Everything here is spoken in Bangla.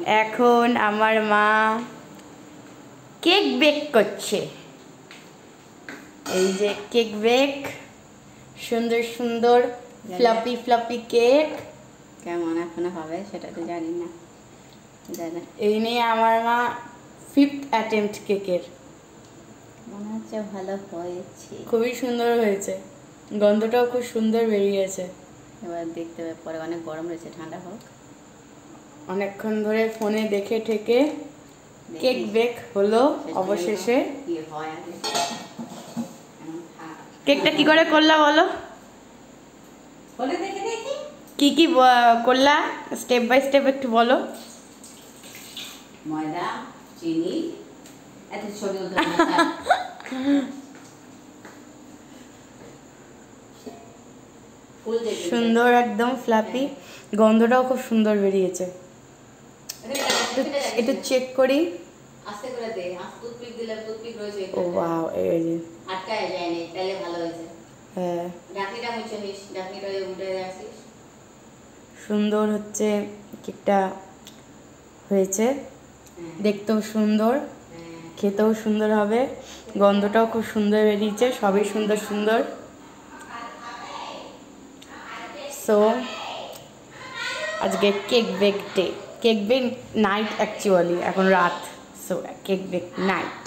এখন আমার মা কেক বেক করছে। এই যে কেক বেক, সুন্দর সুন্দর ফ্লাপি ফ্লাপি কেক। কেমন এখনো হবে সেটা তো জানি না। এই নিয়ে আমার মা 5th অ্যাটেম্পট কেকের। মনে হচ্ছে ভালো হয়েছে, খুবই সুন্দর হয়েছে, গন্ধটাও খুব সুন্দর বেরিয়েছে। এবার দেখতে হবে পরে, অনেক গরম রয়েছে, ঠান্ডা হোক। অনেকক্ষণ ধরে ফোনে দেখে ঠেকে কেক বেক হলো অবশেষে। কেকটা কি করে করলা বলো? কি কি করলা স্টেপ বাই স্টেপ একটু বলো। ময়দা, চিনি, এত ছবি সুন্দর একদম ফ্লাপি, গন্ধটাও খুব সুন্দর বেরিয়েছে। একটু চেক করি। আস্তে করে দে, টুথপিক দিলে টুথপিক রয়েছে। ও ওয়াও, এই যে আটকায় যায়নি, তাহলে ভালো হয়েছে। হ্যাঁ, ঢাকনিটা মুছে নিস, ঢাকনিটা উঠে রাখিস। সুন্দর হচ্ছে কেকটা হয়েছে, দেখতেও সুন্দর, খেতেও সুন্দর হবে, গন্ধটাও খুব সুন্দর বেরিয়েছে, সবই সুন্দর সুন্দর। সো আজকে cake bake day, cake bake night actually, এখন রাত, সো কেক বেক নাইট।